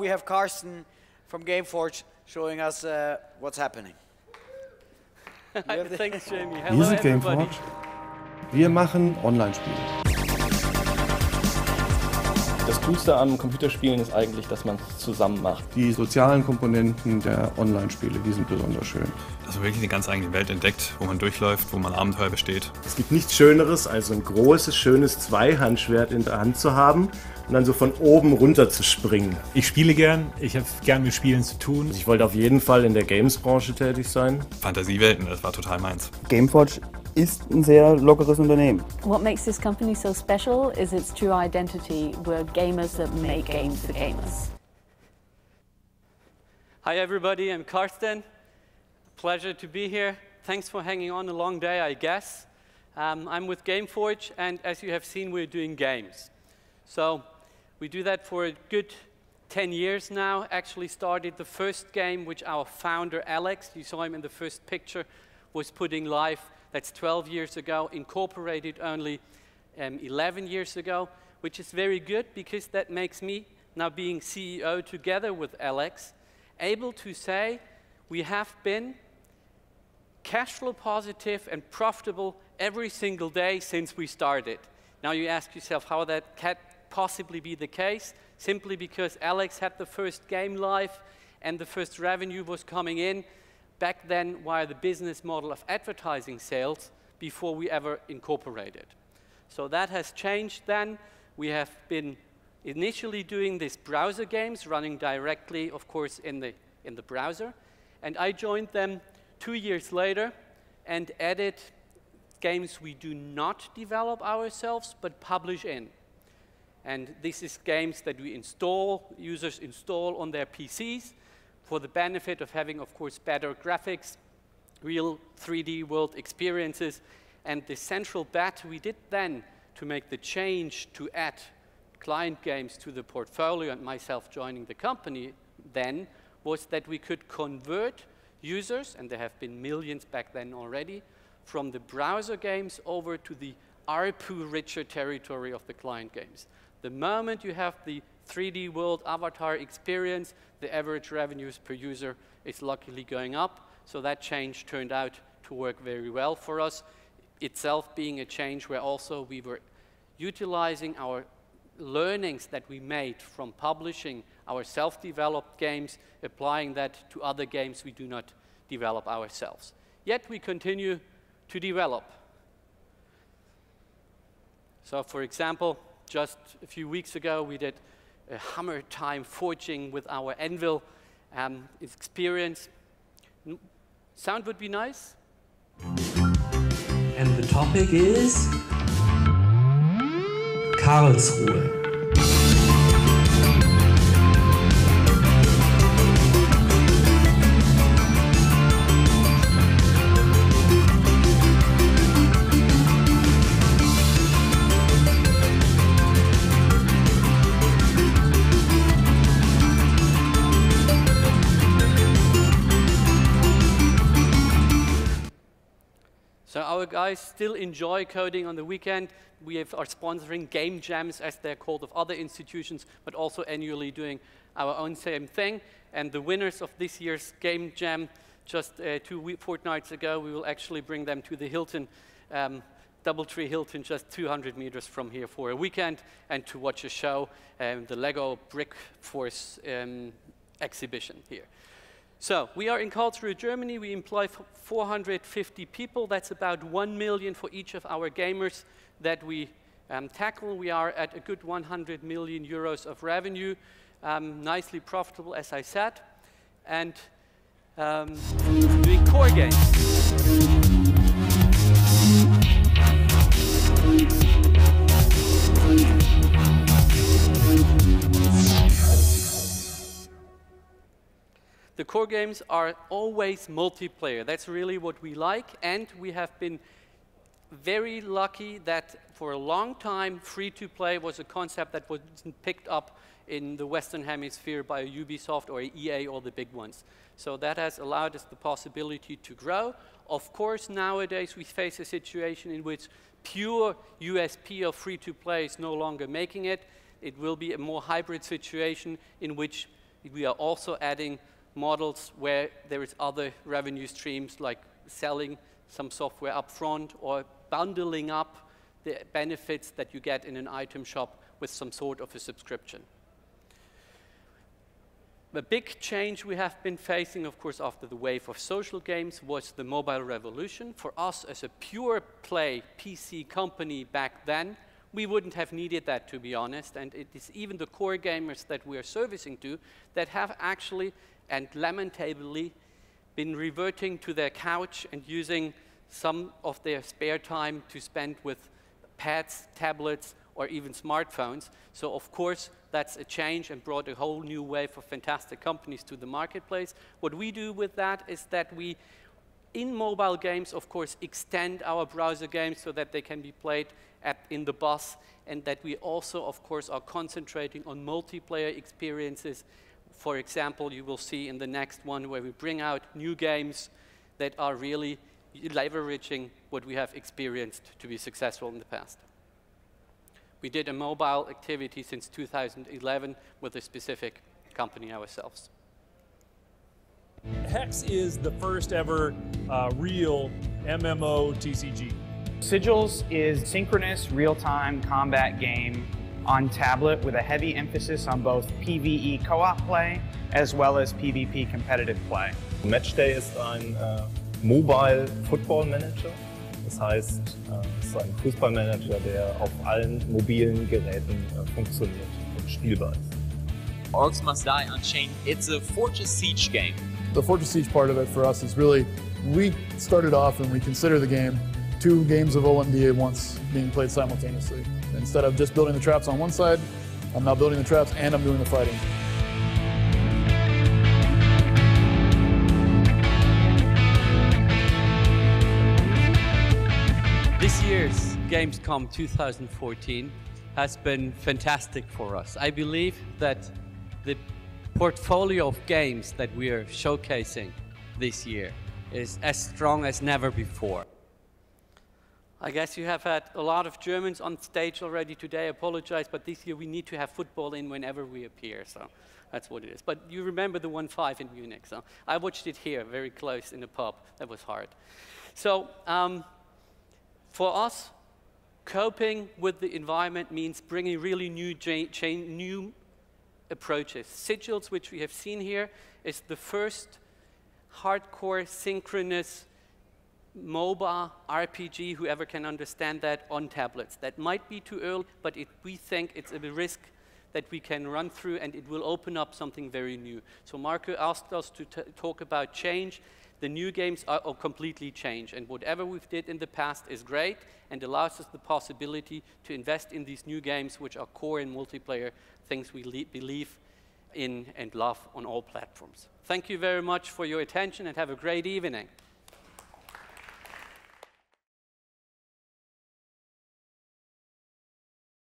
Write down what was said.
we have Carsten from Gameforge showing us what's happening. Thanks, Jamie. Hello, Wir sind everybody. Gameforge. Wir machen Online-Spiele. Das Coolste am Computerspielen ist eigentlich, dass man es zusammen macht. Die sozialen Komponenten der Online-Spiele, die sind besonders schön. Also wirklich eine ganz eigene Welt entdeckt, wo man durchläuft, wo man Abenteuer besteht. Es gibt nichts Schöneres, als ein großes, schönes Zweihandschwert in der Hand zu haben und dann so von oben runter zu springen. Ich spiele gern, ich habe gern mit Spielen zu tun. Ich wollte auf jeden Fall in der Games-Branche tätig sein. Fantasiewelten, das war total meins. Gameforge ist ein sehr lockeres Unternehmen. What makes this company so special is its true identity. We're gamers that make games for gamers. Hi everybody, I'm Carsten. Pleasure to be here. Thanks for hanging on a long day, I guess. I'm with Gameforge, and as you have seen, we're doing games. So we do that for a good 10 years now. Actually started the first game which our founder, Alex, you saw him in the first picture, was putting live. That's 12 years ago, incorporated only 11 years ago, which is very good because that makes me, now being CEO together with Alex, able to say we have been cash flow positive and profitable every single day since we started. Now you ask yourself how that can possibly be the case, simply because Alex had the first game live and the first revenue was coming in back then via the business model of advertising sales before we ever incorporated. So that has changed then. We have been initially doing these browser games running directly, of course, in the browser. And I joined them 2 years later and added games we do not develop ourselves but publish in. And this is games that we install, users install on their PCs for the benefit of having, of course, better graphics, real 3D world experiences. And the central bet we did then to make the change to add client games to the portfolio, and myself joining the company then, was that we could convert users, and there have been millions back then already, from the browser games over to the ARPU-richer territory of the client games. The moment you have the 3D world avatar experience, the average revenues per user is luckily going up. So that change turned out to work very well for us, itself being a change where also we were utilizing our learnings that we made from publishing our self-developed games, applying that to other games we do not develop ourselves. Yet we continue to develop. So for example, just a few weeks ago we did a hammer time forging with our anvil experience. Sound would be nice? And the topic is Karlsruhe. So our guys still enjoy coding on the weekend. We are sponsoring game jams, as they're called, of other institutions, but also annually doing our own same thing. And the winners of this year's game jam, just 2 fortnights ago, we will actually bring them to the Hilton, Doubletree Hilton, just 200 meters from here for a weekend, and to watch a show, the Lego Brick Force exhibition here. So we are in Karlsruhe, Germany. We employ 450 people. That's about 1 million for each of our gamers that we tackle. We are at a good 100 million euros of revenue, nicely profitable, as I said, and doing core games. The core games are always multiplayer. That's really what we like, and we have been very lucky that for a long time free-to-play was a concept that wasn't picked up in the Western Hemisphere by a Ubisoft or a EA or the big ones. So that has allowed us the possibility to grow. Of course, nowadays we face a situation in which pure USP of free-to-play is no longer making it. It will be a more hybrid situation in which we are also adding models where there is other revenue streams, like selling some software up front or bundling up the benefits that you get in an item shop with some sort of a subscription. The big change we have been facing, of course, after the wave of social games was the mobile revolution. For us, as a pure play PC company back then, we wouldn't have needed that, to be honest, and it is even the core gamers that we are servicing to that have actually, and lamentably, been reverting to their couch and using some of their spare time to spend with pads, tablets, or even smartphones. So of course, that's a change and brought a whole new wave of fantastic companies to the marketplace. What we do with that is that we, in mobile games, of course, extend our browser games so that they can be played in the bus, and that we also, of course, are concentrating on multiplayer experiences. For example, you will see in the next one where we bring out new games that are really leveraging what we have experienced to be successful in the past. We did a mobile activity since 2011 with a specific company ourselves. Hex is the first ever real MMO TCG. Sigils is synchronous real-time combat game on tablet with a heavy emphasis on both PvE co-op play as well as PvP competitive play. Matchday ist ein Mobile Football Manager. Das heißt, es ist ein Fußballmanager, der auf allen mobilen Geräten funktioniert und spielbar ist. Orcs Must Die Unchained, it's a Fortress Siege game. The Fortress Siege part of it for us is really, we started off and we consider the game 2 games of OMD at once being played simultaneously. Instead of just building the traps on one side, I'm now building the traps and I'm doing the fighting. This year's Gamescom 2014 has been fantastic for us. I believe that the portfolio of games that we are showcasing this year is as strong as never before. I guess you have had a lot of Germans on stage already today. I apologize, but this year we need to have football in whenever we appear, so that's what it is. But you remember the 1-5 in Munich, so I watched it here, very close in a pub. That was hard. So, for us, coping with the environment means bringing really new approaches. Sigils, which we have seen here, is the first hardcore synchronous MOBA RPG, whoever can understand that, on tablets. That might be too early, but we think it's a risk that we can run through, and it will open up something very new. So Marco asked us to talk about change. The new games are completely changed, and whatever we've did in the past is great and allows us the possibility to invest in these new games, which are core in multiplayer, things we believe in and love on all platforms. Thank you very much for your attention, and have a great evening.